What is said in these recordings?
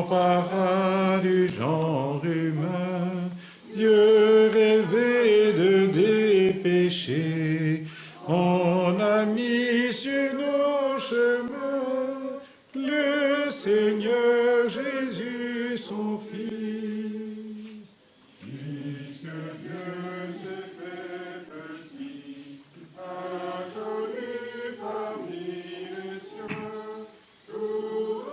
s'empara du genre humain, Dieu rêvait des péchés, on a mis sur nos chemins le Seigneur Jésus, son Fils. Puisque Dieu s'est fait petit, a connu parmi les siens, tous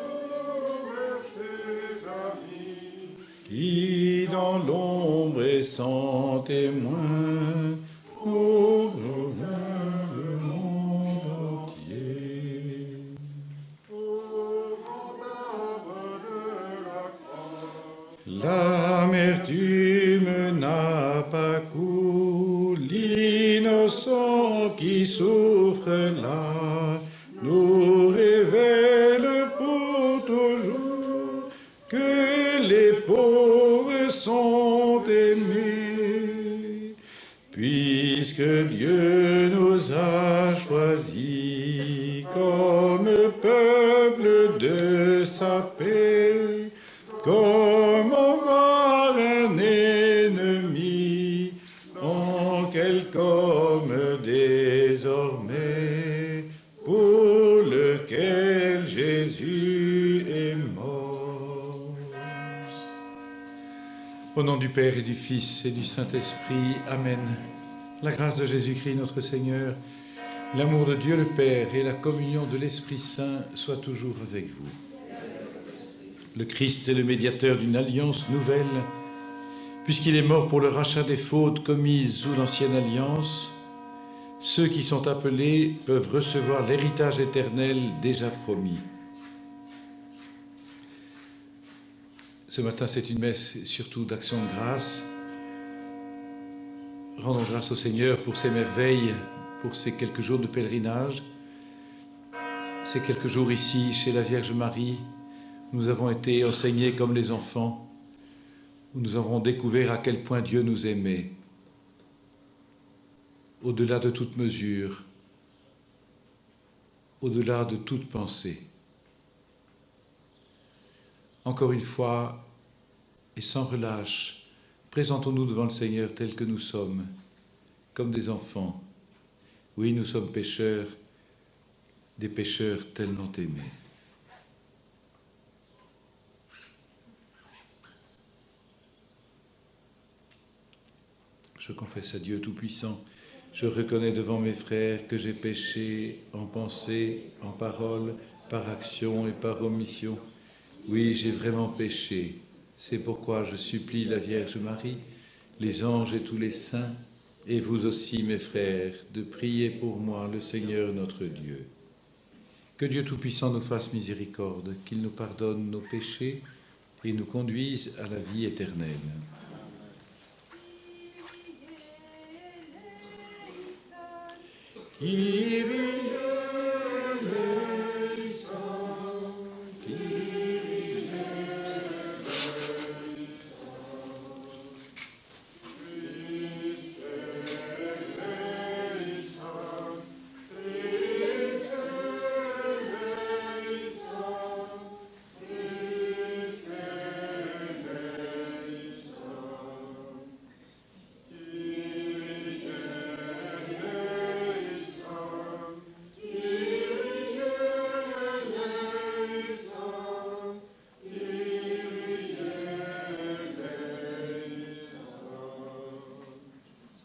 ses amis, qui dans l'ombre est sans témoin, au bonheur du monde entier. Au vendeur de la croix, l'amertume n'a pas cours, l'innocent qui souffre là nous révèle pour toujours que les pauvres sont aimés, puisque Dieu nous a choisis comme peuple de sa paix. Comment voir un ennemi en quelque homme désormais, pour lequel Jésus est mort. Au nom du Père et du Fils et du Saint-Esprit, Amen. La grâce de Jésus-Christ notre Seigneur, l'amour de Dieu le Père et la communion de l'Esprit Saint soient toujours avec vous. Le Christ est le médiateur d'une alliance nouvelle, puisqu'il est mort pour le rachat des fautes commises sous l'ancienne alliance. Ceux qui sont appelés peuvent recevoir l'héritage éternel déjà promis. Ce matin, c'est une messe surtout d'action de grâce. Rendons grâce au Seigneur pour ses merveilles, pour ces quelques jours de pèlerinage, ces quelques jours ici chez la Vierge Marie. Nous avons été enseignés comme les enfants, où nous avons découvert à quel point Dieu nous aimait, au-delà de toute mesure, au-delà de toute pensée. Encore une fois, et sans relâche, présentons-nous devant le Seigneur tels que nous sommes, comme des enfants. Oui, nous sommes pécheurs, des pécheurs tellement aimés. Je confesse à Dieu Tout-Puissant, je reconnais devant mes frères que j'ai péché en pensée, en parole, par action et par omission. Oui, j'ai vraiment péché. C'est pourquoi je supplie la Vierge Marie, les anges et tous les saints, et vous aussi, mes frères, de prier pour moi le Seigneur notre Dieu. Que Dieu Tout-Puissant nous fasse miséricorde, qu'il nous pardonne nos péchés et nous conduise à la vie éternelle.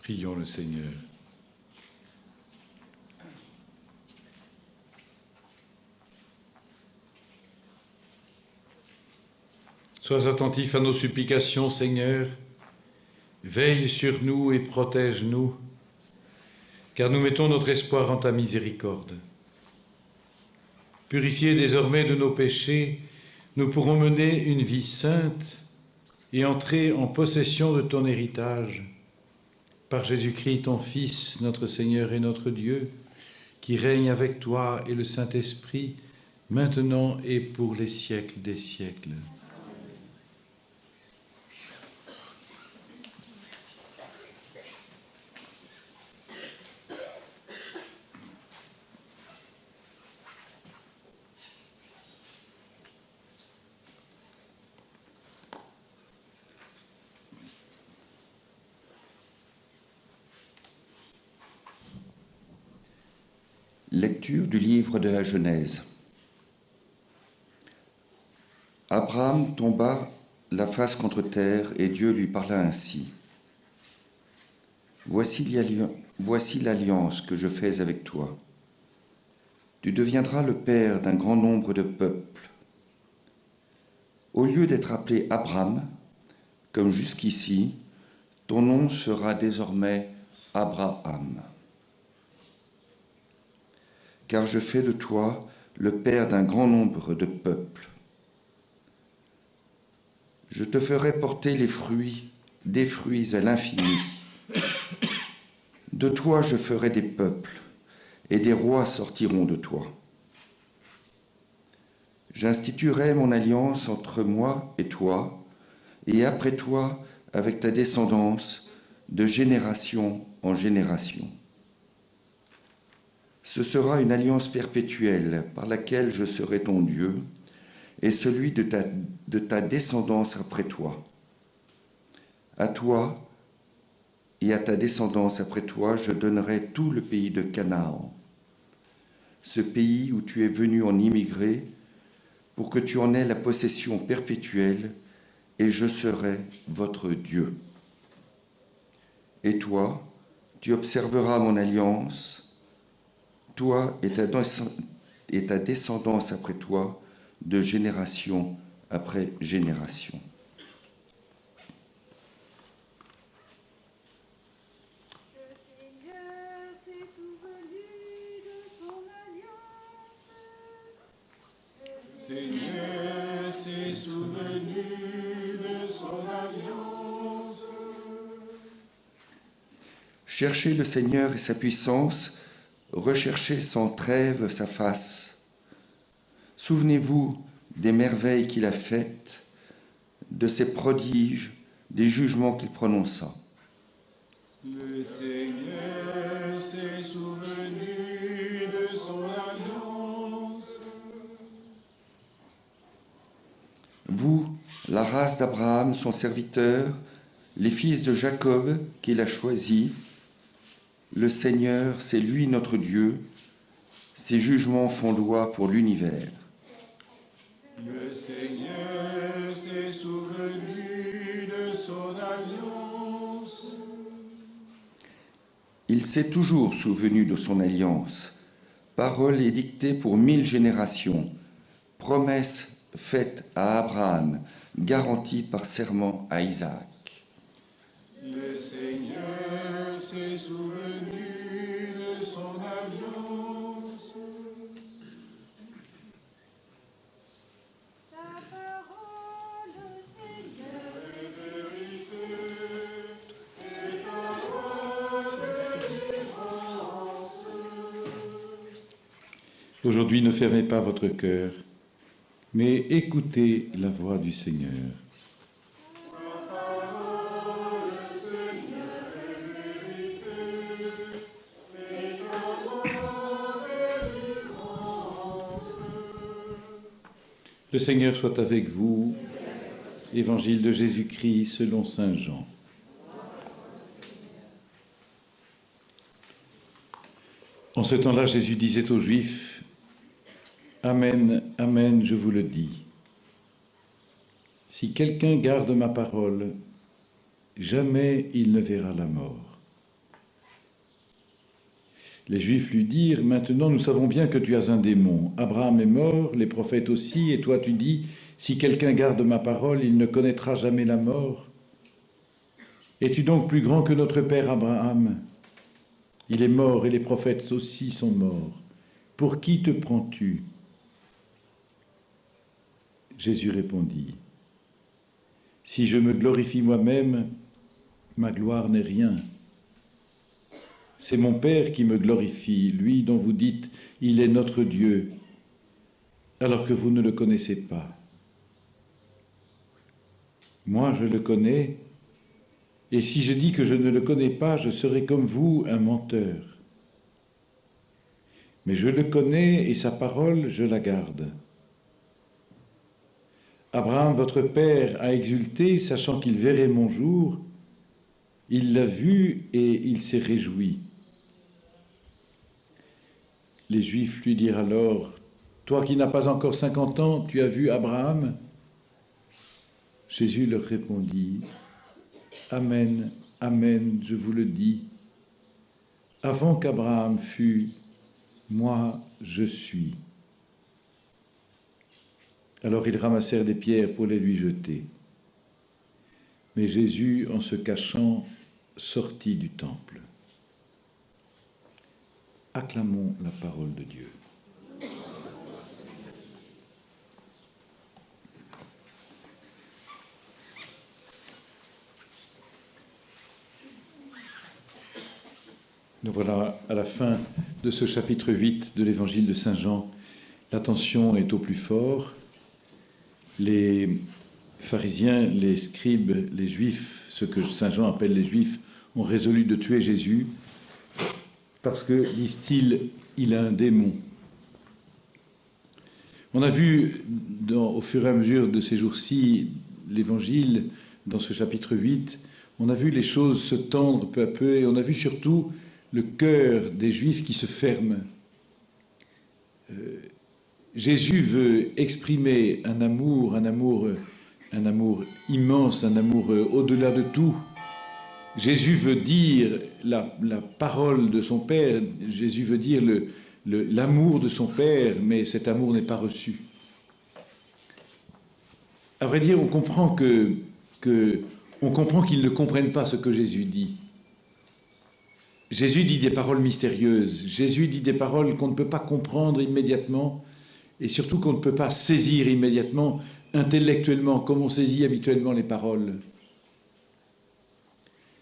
Prions le Seigneur. Sois attentif à nos supplications, Seigneur. Veille sur nous et protège-nous, car nous mettons notre espoir en ta miséricorde. Purifiés désormais de nos péchés, nous pourrons mener une vie sainte et entrer en possession de ton héritage. Par Jésus-Christ, ton Fils, notre Seigneur et notre Dieu, qui règne avec toi et le Saint-Esprit, maintenant et pour les siècles des siècles. Lecture du livre de la Genèse. Abraham tomba la face contre terre et Dieu lui parla ainsi. Voici l'alliance que je fais avec toi. Tu deviendras le père d'un grand nombre de peuples. Au lieu d'être appelé Abram, comme jusqu'ici, ton nom sera désormais Abraham. Car je fais de toi le père d'un grand nombre de peuples. Je te ferai porter des fruits à l'infini. De toi je ferai des peuples, et des rois sortiront de toi. J'instituerai mon alliance entre moi et toi, et après toi avec ta descendance, de génération en génération. Ce sera une alliance perpétuelle par laquelle je serai ton Dieu, et celui de ta descendance après toi. À toi et à ta descendance après toi, je donnerai tout le pays de Canaan, ce pays où tu es venu en immigrer, pour que tu en aies la possession perpétuelle, et je serai votre Dieu. Et toi, tu observeras mon alliance, toi et ta descendance après toi, de génération après génération. Seigneur s'est souvenu de son alliance. Cherchez le Seigneur et sa puissance, recherchez sans trêve sa face. Souvenez-vous des merveilles qu'il a faites, de ses prodiges, des jugements qu'il prononça. Le Seigneur s'est souvenu de son alliance. Vous, la race d'Abraham, son serviteur, les fils de Jacob qu'il a choisis, le Seigneur, c'est lui notre Dieu, ses jugements font loi pour l'univers. Le Seigneur s'est souvenu de son alliance. Il s'est toujours souvenu de son alliance. Parole édictée pour 1000 générations. Promesse faite à Abraham, garantie par serment à Isaac. Le Seigneur s'est souvenu de son alliance. Ta parole, Seigneur, est vérité, et ta parole est défense. Aujourd'hui, ne fermez pas votre cœur, mais écoutez la voix du Seigneur. Le Seigneur soit avec vous. Évangile de Jésus-Christ selon saint Jean. En ce temps-là, Jésus disait aux Juifs, « Amen, amen, je vous le dis. Si quelqu'un garde ma parole, jamais il ne verra la mort. » Les Juifs lui dirent, « Maintenant nous savons bien que tu as un démon. Abraham est mort, les prophètes aussi, et toi tu dis, si quelqu'un garde ma parole, il ne connaîtra jamais la mort. Es-tu donc plus grand que notre père Abraham? Il est mort et les prophètes aussi sont morts. Pour qui te prends-tu » Jésus répondit, « Si je me glorifie moi-même, ma gloire n'est rien. C'est mon Père qui me glorifie, lui dont vous dites « Il est notre Dieu », alors que vous ne le connaissez pas. Moi, je le connais, et si je dis que je ne le connais pas, je serai comme vous, un menteur. Mais je le connais, et sa parole, je la garde. Abraham, votre père, a exulté, sachant qu'il verrait mon jour. Il l'a vu et il s'est réjoui. Les Juifs lui dirent alors, « Toi qui n'as pas encore 50 ans, tu as vu Abraham ?» Jésus leur répondit, « Amen, amen, je vous le dis. Avant qu'Abraham fût, moi je suis. » Alors ils ramassèrent des pierres pour les lui jeter. Mais Jésus, en se cachant, sortit du temple. Acclamons la parole de Dieu. Nous voilà à la fin de ce chapitre 8 de l'évangile de Saint Jean. La tension est au plus fort. Les pharisiens, les scribes, les juifs, ce que Saint Jean appelle les juifs, ont résolu de tuer Jésus parce que, disent-ils, il a un démon. On a vu au fur et à mesure de ces jours-ci l'évangile, dans ce chapitre 8, on a vu les choses se tendre peu à peu et on a vu surtout le cœur des Juifs qui se ferme. Jésus veut exprimer un amour immense, un amour au-delà de tout. Jésus veut dire la parole de son Père, Jésus veut dire l'amour de son Père, mais cet amour n'est pas reçu. À vrai dire, on comprend qu'ils ne comprennent pas ce que Jésus dit. Jésus dit des paroles mystérieuses, Jésus dit des paroles qu'on ne peut pas comprendre immédiatement et surtout qu'on ne peut pas saisir immédiatement, intellectuellement, comme on saisit habituellement les paroles.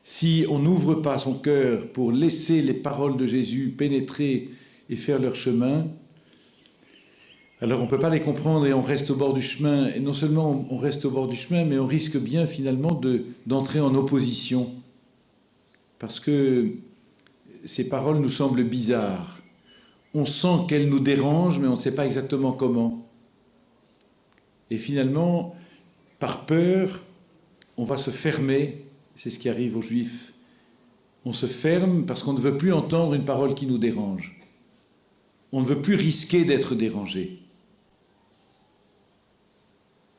Si on n'ouvre pas son cœur pour laisser les paroles de Jésus pénétrer et faire leur chemin, alors on ne peut pas les comprendre et on reste au bord du chemin. Et non seulement on reste au bord du chemin, mais on risque bien finalement d'entrer en opposition. Parce que ces paroles nous semblent bizarres. On sent qu'elles nous dérangent, mais on ne sait pas exactement comment. Et finalement, par peur, on va se fermer. C'est ce qui arrive aux Juifs. On se ferme parce qu'on ne veut plus entendre une parole qui nous dérange. On ne veut plus risquer d'être dérangé.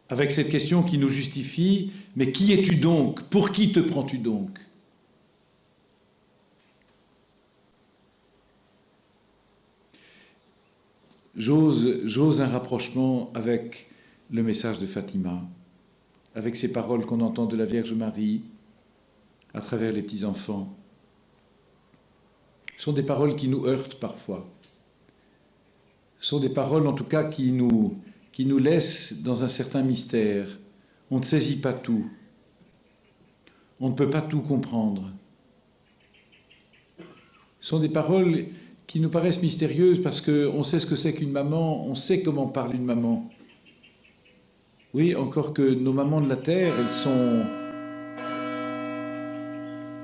Avec cette question qui nous justifie, mais qui es-tu donc? Pour qui te prends-tu donc? J'ose un rapprochement avec le message de Fatima, avec ces paroles qu'on entend de la Vierge Marie à travers les petits-enfants. Ce sont des paroles qui nous heurtent parfois. Ce sont des paroles, en tout cas, qui nous laissent dans un certain mystère. On ne saisit pas tout. On ne peut pas tout comprendre. Ce sont des paroles qui nous paraissent mystérieuses parce qu'on sait ce que c'est qu'une maman, on sait comment parle une maman. Oui, encore que nos mamans de la terre,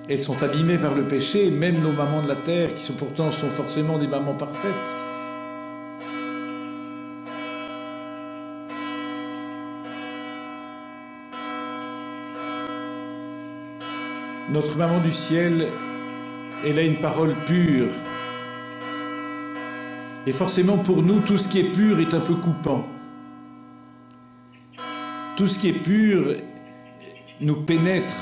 elles sont abîmées par le péché, même nos mamans de la terre, qui pourtant sont forcément des mamans parfaites. Notre maman du ciel, elle a une parole pure. Et forcément, pour nous, tout ce qui est pur est un peu coupant. Tout ce qui est pur nous pénètre.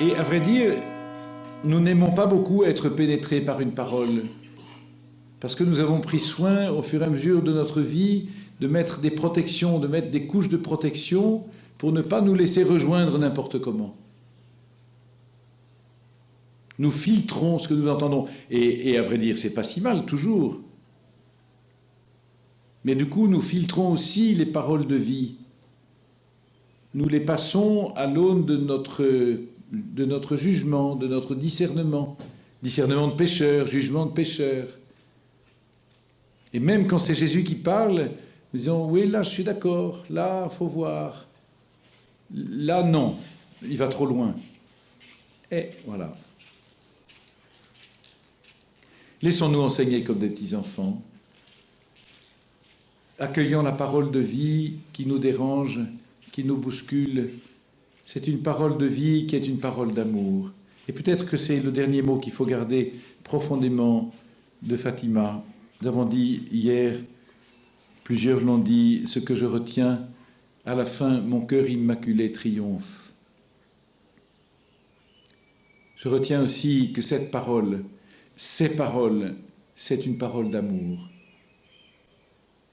Et à vrai dire, nous n'aimons pas beaucoup être pénétrés par une parole. Parce que nous avons pris soin, au fur et à mesure de notre vie, de mettre des protections, de mettre des couches de protection pour ne pas nous laisser rejoindre n'importe comment. Nous filtrons ce que nous entendons. Et à vrai dire, c'est pas si mal, toujours. Mais du coup, nous filtrons aussi les paroles de vie. Nous les passons à l'aune de notre jugement, de notre discernement. Discernement de pécheur, jugement de pécheur. Et même quand c'est Jésus qui parle, nous disons, oui, là, je suis d'accord. Là, il faut voir. Là, non. Il va trop loin. Et voilà. Laissons-nous enseigner comme des petits-enfants, accueillant la parole de vie qui nous dérange, qui nous bouscule. C'est une parole de vie qui est une parole d'amour. Et peut-être que c'est le dernier mot qu'il faut garder profondément de Fatima. Nous avons dit hier, plusieurs l'ont dit, ce que je retiens, à la fin, mon cœur immaculé triomphe. Je retiens aussi que cette parole, ces paroles, c'est une parole d'amour.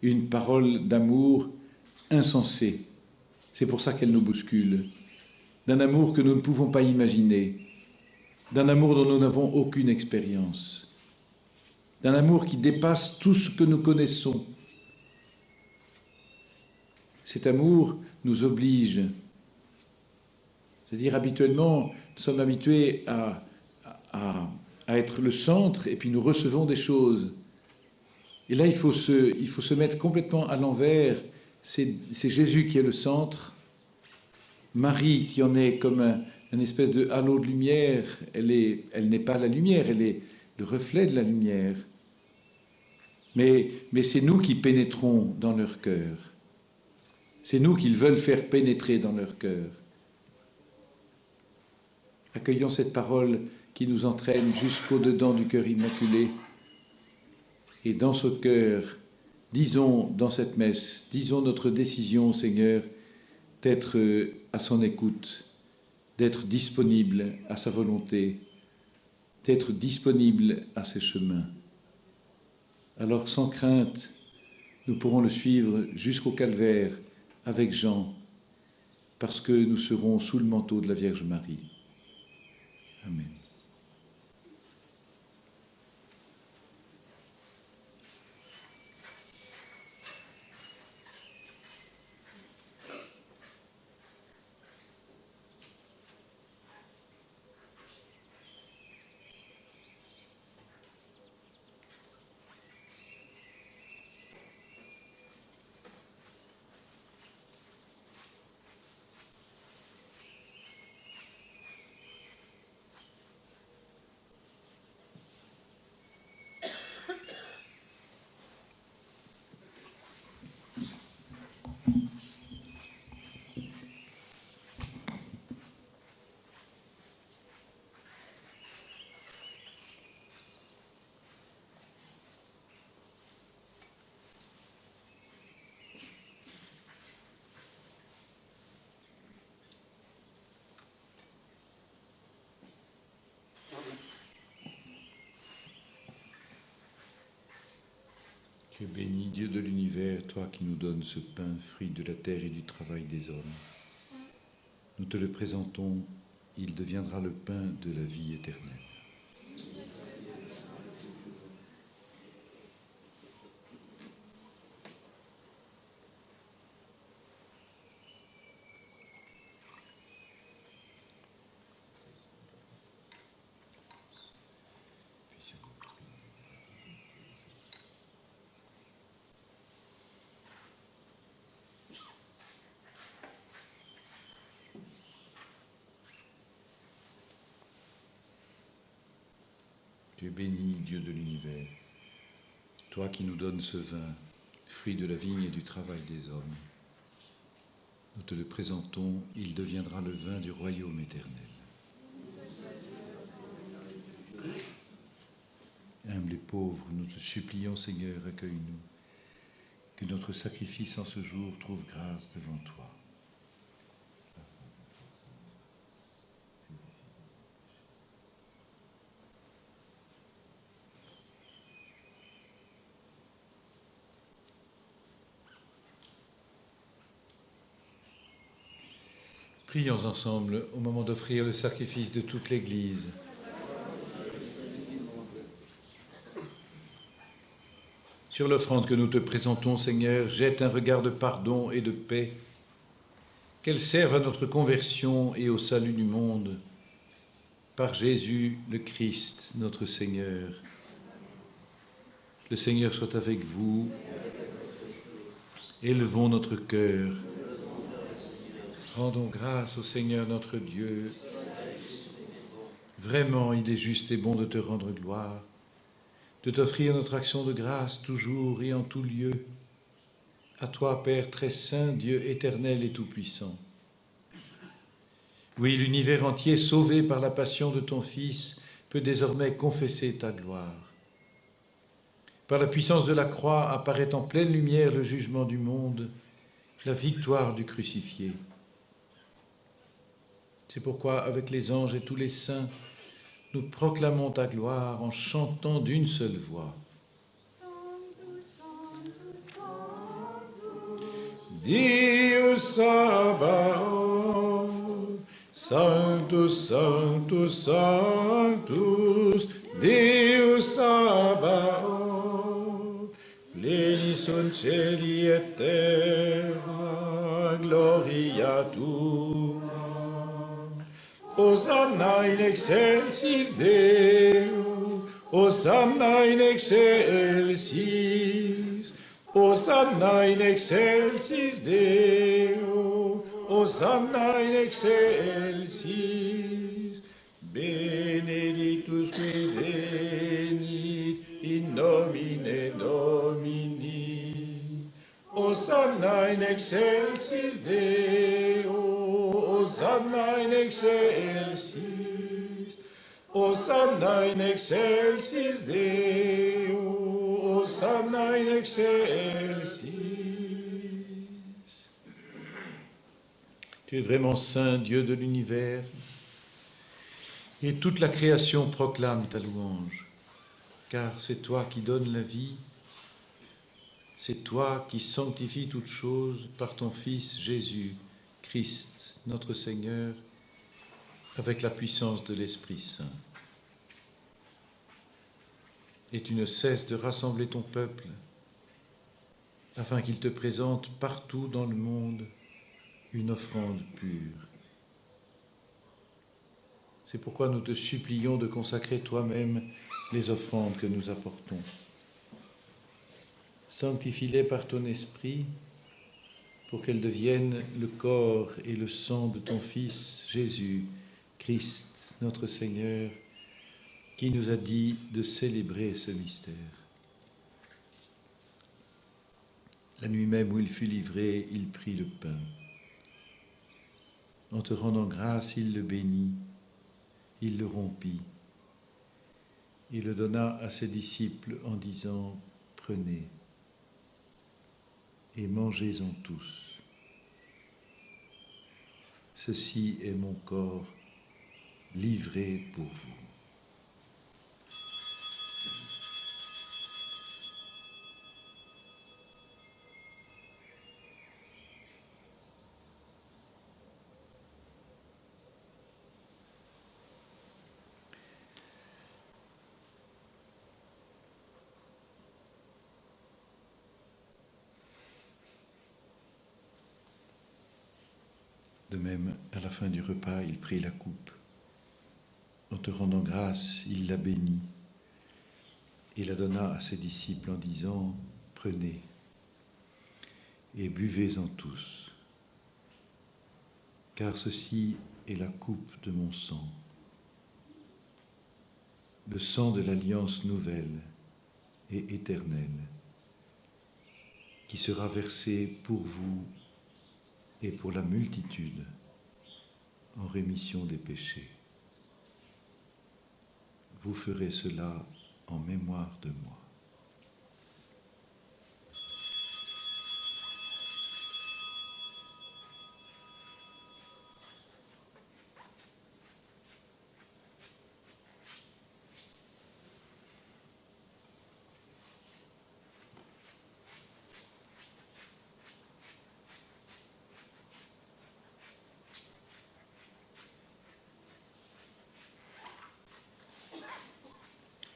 Une parole d'amour insensée. C'est pour ça qu'elle nous bouscule. D'un amour que nous ne pouvons pas imaginer. D'un amour dont nous n'avons aucune expérience. D'un amour qui dépasse tout ce que nous connaissons. Cet amour nous oblige. C'est-à-dire, habituellement, nous sommes habitués à être le centre et puis nous recevons des choses. Et là, il faut se mettre complètement à l'envers. C'est Jésus qui est le centre. Marie qui en est comme un espèce de halo de lumière. Elle n'est pas la lumière, elle est le reflet de la lumière. Mais c'est nous qui pénétrons dans leur cœur. C'est nous qu'ils veulent faire pénétrer dans leur cœur. Accueillons cette parole qui nous entraîne jusqu'au-dedans du cœur immaculé. Et dans ce cœur, disons dans cette messe, disons notre décision, Seigneur, d'être à son écoute, d'être disponible à sa volonté, d'être disponible à ses chemins. Alors, sans crainte, nous pourrons le suivre jusqu'au calvaire avec Jean, parce que nous serons sous le manteau de la Vierge Marie. Amen. Tu es béni, Dieu de l'univers, toi qui nous donnes ce pain, fruit de la terre et du travail des hommes. Nous te le présentons, il deviendra le pain de la vie éternelle. Tu es béni, Dieu de l'univers, toi qui nous donnes ce vin, fruit de la vigne et du travail des hommes. Nous te le présentons, il deviendra le vin du royaume éternel. Humbles et pauvres, nous te supplions, Seigneur, accueille-nous, que notre sacrifice en ce jour trouve grâce devant toi. Prions ensemble au moment d'offrir le sacrifice de toute l'Église. Sur l'offrande que nous te présentons, Seigneur, jette un regard de pardon et de paix, qu'elle serve à notre conversion et au salut du monde. Par Jésus le Christ, notre Seigneur. Le Seigneur soit avec vous. Élevons notre cœur. Rendons grâce au Seigneur notre Dieu. Vraiment, il est juste et bon de te rendre gloire, de t'offrir notre action de grâce toujours et en tout lieu. À toi, Père très saint, Dieu éternel et tout-puissant. Oui, l'univers entier, sauvé par la passion de ton Fils, peut désormais confesser ta gloire. Par la puissance de la croix apparaît en pleine lumière le jugement du monde, la victoire du crucifié. C'est pourquoi, avec les anges et tous les saints, nous proclamons ta gloire en chantant d'une seule voix. Deus Sabaoth, Sanctus, Sanctus, Sanctus, Deus Sabaoth, pleni sunt celi et terra, gloria tua. Hosanna in excelsis Deo, Hosanna in excelsis, Hosanna in excelsis Deo, Hosanna in excelsis, benedictus qui venit in nomine Domini, Hosanna in excelsis Deo, Hosanna in excelsis, Hosanna in excelsis Deo, Hosanna in excelsis. Tu es vraiment saint, Dieu de l'univers, et toute la création proclame ta louange, car c'est toi qui donnes la vie, c'est toi qui sanctifies toutes choses par ton Fils Jésus, Christ, notre Seigneur, avec la puissance de l'Esprit Saint. Et tu ne cesses de rassembler ton peuple, afin qu'il te présente partout dans le monde une offrande pure. C'est pourquoi nous te supplions de consacrer toi-même les offrandes que nous apportons. Sanctifie-les par ton esprit, pour qu'elles deviennent le corps et le sang de ton Fils Jésus, Christ, notre Seigneur, qui nous a dit de célébrer ce mystère. La nuit même où il fut livré, il prit le pain. En te rendant grâce, il le bénit, il le rompit, il le donna à ses disciples en disant « Prenez et mangez-en tous. Ceci est mon corps livré pour vous. » De même, à la fin du repas, il prit la coupe. En te rendant grâce, il la bénit et la donna à ses disciples en disant « Prenez et buvez-en tous, car ceci est la coupe de mon sang, le sang de l'alliance nouvelle et éternelle, qui sera versé pour vous et pour la multitude en rémission des péchés. Vous ferez cela en mémoire de moi.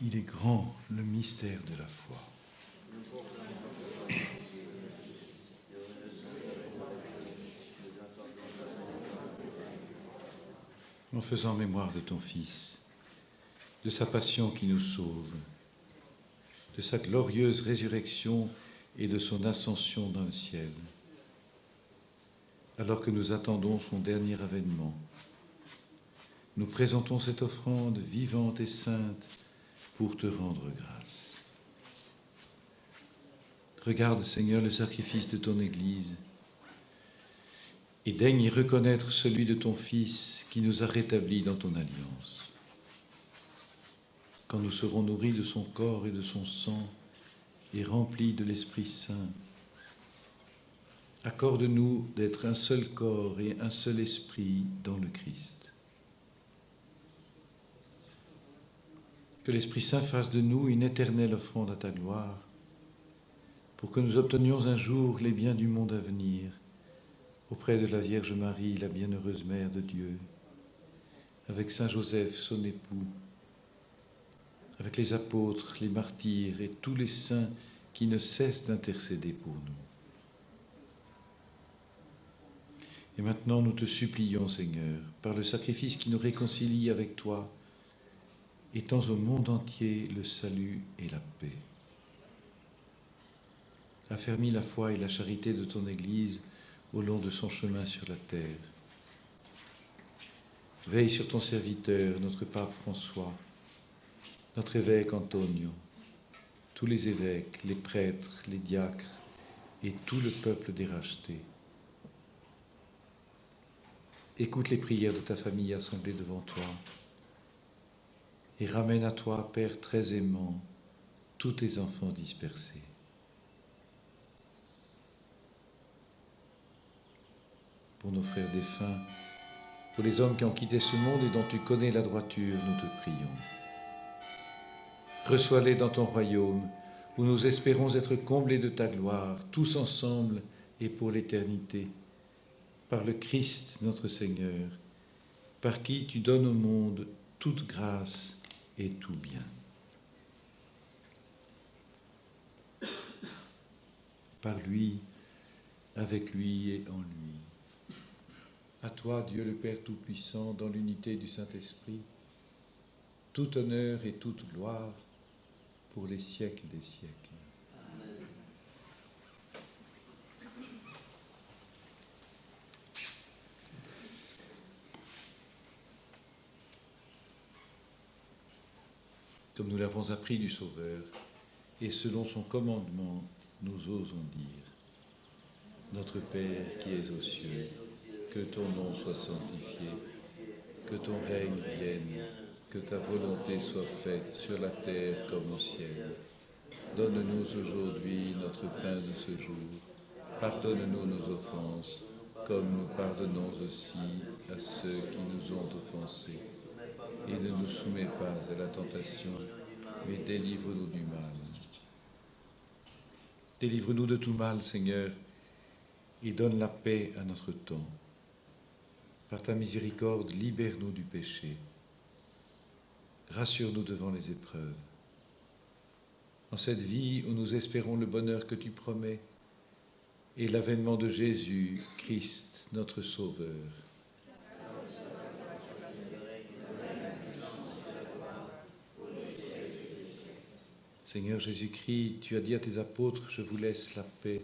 Il est grand, le mystère de la foi. En faisant mémoire de ton Fils, de sa passion qui nous sauve, de sa glorieuse résurrection et de son ascension dans le ciel, alors que nous attendons son dernier avènement, nous présentons cette offrande vivante et sainte pour te rendre grâce. Regarde, Seigneur, le sacrifice de ton Église et daigne y reconnaître celui de ton Fils qui nous a rétablis dans ton alliance. Quand nous serons nourris de son corps et de son sang, et remplis de l'Esprit Saint. Accorde-nous d'être un seul corps et un seul esprit dans le Christ. Que l'Esprit Saint fasse de nous une éternelle offrande à ta gloire, pour que nous obtenions un jour les biens du monde à venir, auprès de la Vierge Marie, la bienheureuse Mère de Dieu, avec Saint Joseph, son époux, avec les apôtres, les martyrs et tous les saints qui ne cessent d'intercéder pour nous. Et maintenant, nous te supplions, Seigneur, par le sacrifice qui nous réconcilie avec toi, étends au monde entier le salut et la paix. Affermis la foi et la charité de ton Église au long de son chemin sur la terre. Veille sur ton serviteur, notre pape François, notre évêque Antonio, tous les évêques, les prêtres, les diacres et tout le peuple des rachetés. Écoute les prières de ta famille assemblée devant toi et ramène à toi, Père très aimant, tous tes enfants dispersés. Pour nos frères défunts, pour les hommes qui ont quitté ce monde et dont tu connais la droiture, nous te prions. Reçois-les dans ton royaume, où nous espérons être comblés de ta gloire, tous ensemble et pour l'éternité, par le Christ notre Seigneur, par qui tu donnes au monde toute grâce et tout bien. Par lui, avec lui et en lui. À toi, Dieu le Père Tout-Puissant, dans l'unité du Saint-Esprit, tout honneur et toute gloire pour les siècles des siècles. Amen. Comme nous l'avons appris du Sauveur, et selon son commandement, nous osons dire: Notre Père qui es aux cieux, que ton nom soit sanctifié, que ton règne vienne, que ta volonté soit faite sur la terre comme au ciel. Donne-nous aujourd'hui notre pain de ce jour. Pardonne-nous nos offenses, comme nous pardonnons aussi à ceux qui nous ont offensés. Et ne nous soumets pas à la tentation, mais délivre-nous du mal. Délivre-nous de tout mal, Seigneur, et donne la paix à notre temps. Par ta miséricorde, libère-nous du péché. Rassure-nous devant les épreuves. En cette vie où nous espérons le bonheur que tu promets et l'avènement de Jésus, Christ, notre Sauveur. Seigneur Jésus-Christ, tu as dit à tes apôtres: je vous laisse la paix,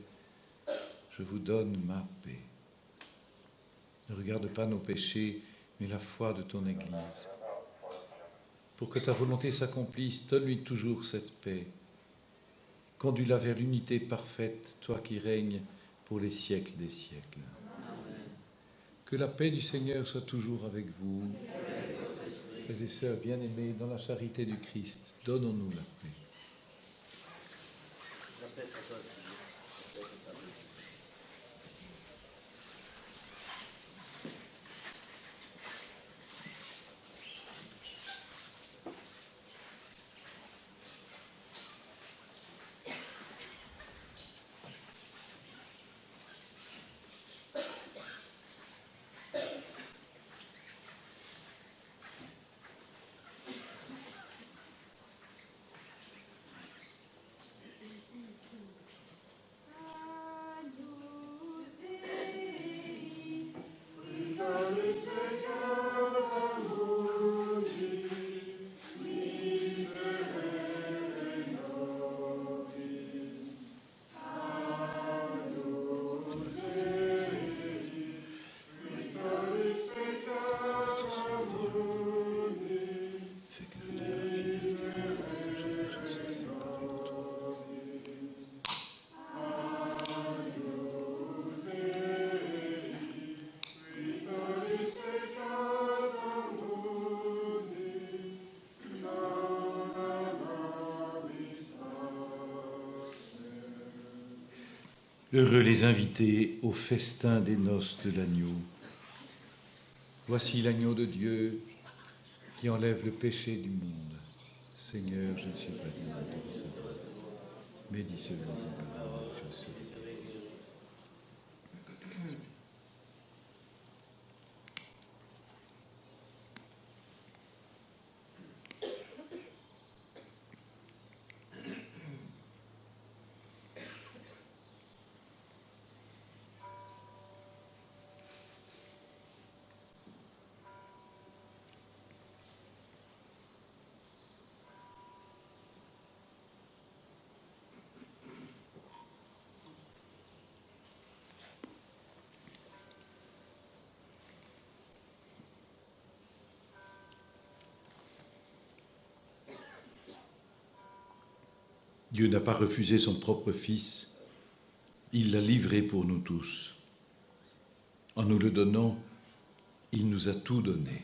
je vous donne ma paix. Ne regarde pas nos péchés, mais la foi de ton Église. Pour que ta volonté s'accomplisse, donne-lui toujours cette paix. Conduis-la vers l'unité parfaite, toi qui règnes pour les siècles des siècles. Amen. Que la paix du Seigneur soit toujours avec vous. Frères et sœurs bien-aimés, dans la charité du Christ, donnons-nous la paix. Heureux les invités au festin des noces de l'agneau. Voici l'agneau de Dieu qui enlève le péché du monde. Seigneur, je ne suis pas digne de te recevoir, mais dis seulement une parole, je serai guéri. Dieu n'a pas refusé son propre Fils, il l'a livré pour nous tous. En nous le donnant, il nous a tout donné.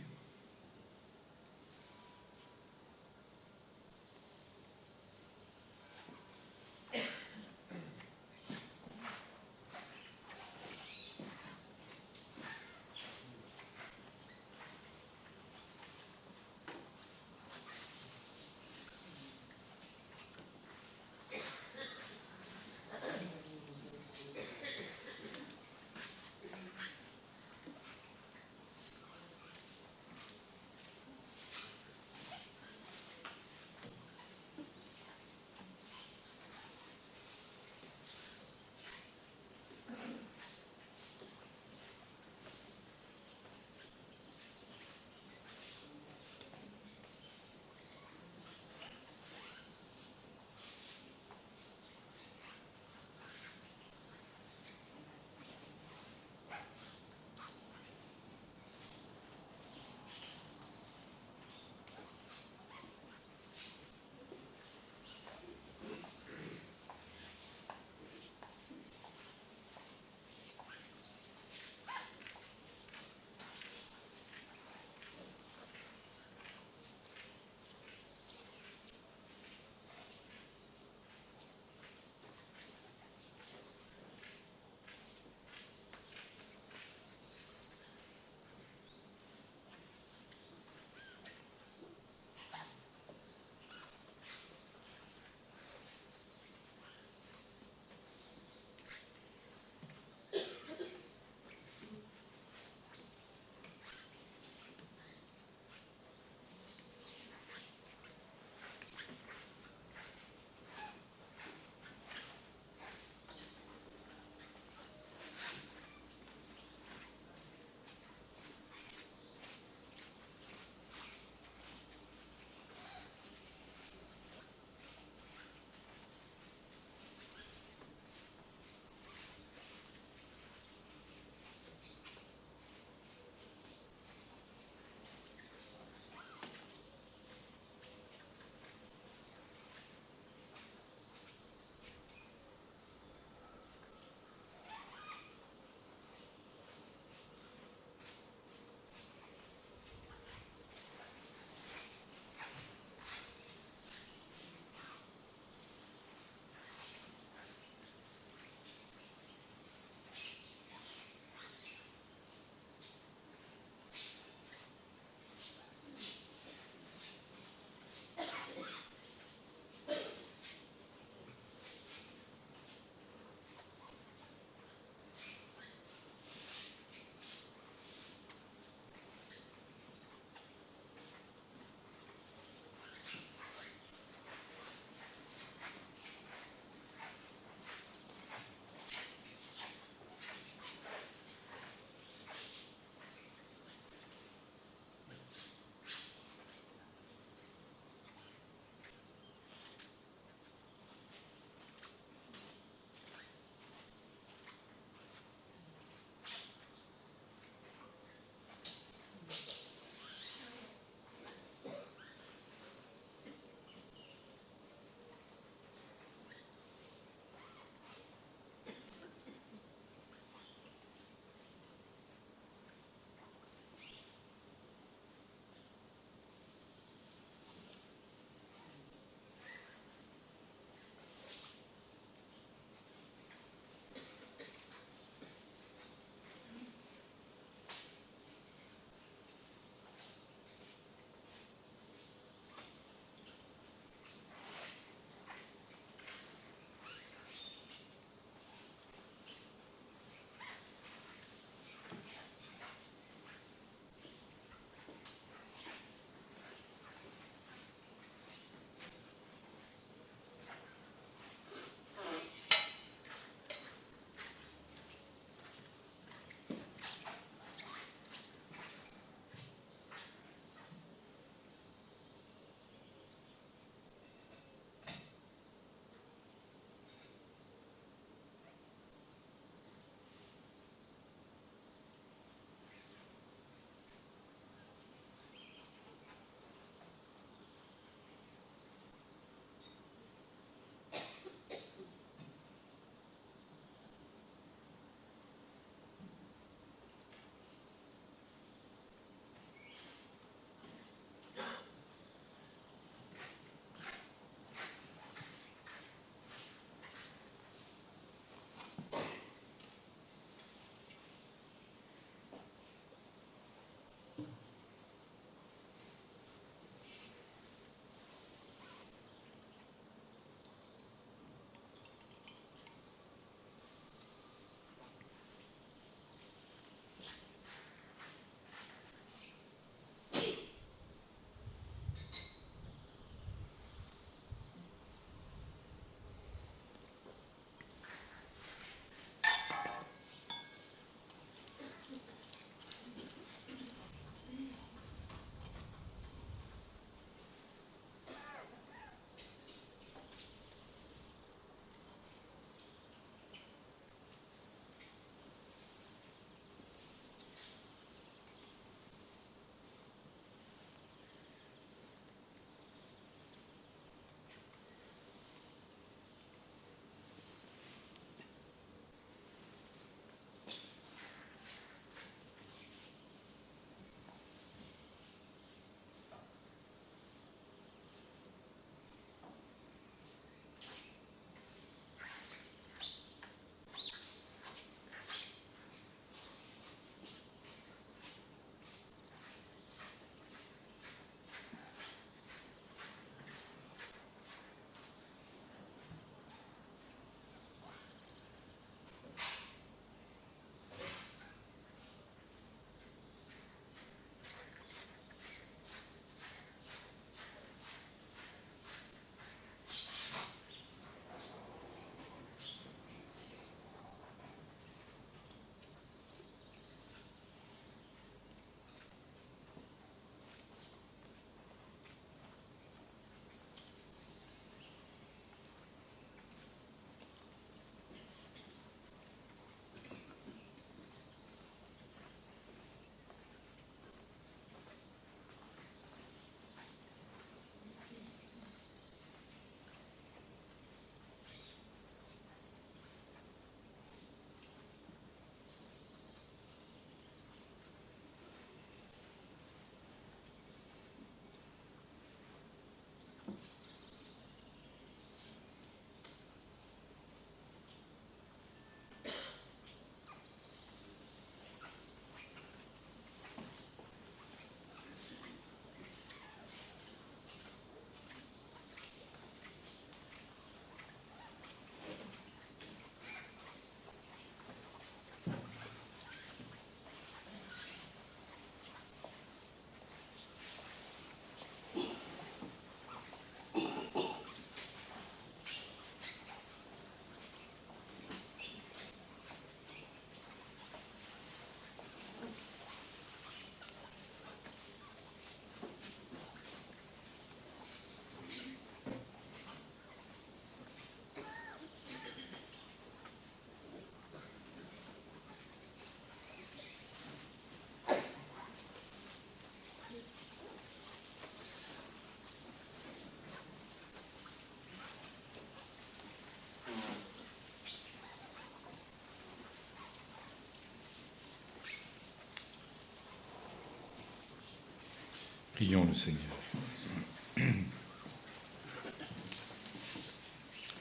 Prions le Seigneur.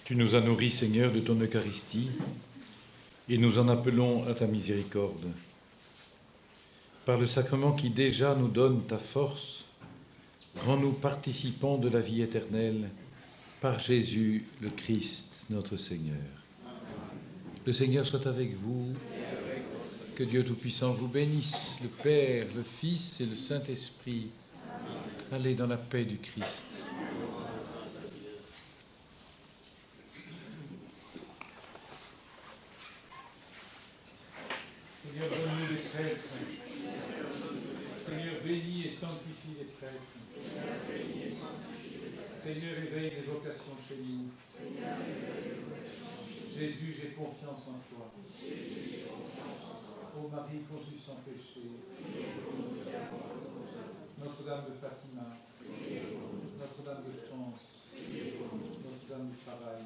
Tu nous as nourris, Seigneur, de ton Eucharistie, et nous en appelons à ta miséricorde. Par le sacrement qui déjà nous donne ta force, rends-nous participants de la vie éternelle, par Jésus le Christ, notre Seigneur. Le Seigneur soit avec vous. Que Dieu Tout-Puissant vous bénisse, le Père, le Fils et le Saint-Esprit. Allez dans la paix du Christ. Seigneur, donne-nous les prêtres. Seigneur, bénis et sanctifie les prêtres. Seigneur, éveille les vocations chez nous. Jésus, j'ai confiance en toi. Ô Marie conçue sans péché, Notre-Dame de Fatima, Notre-Dame de France, Notre-Dame du Travail,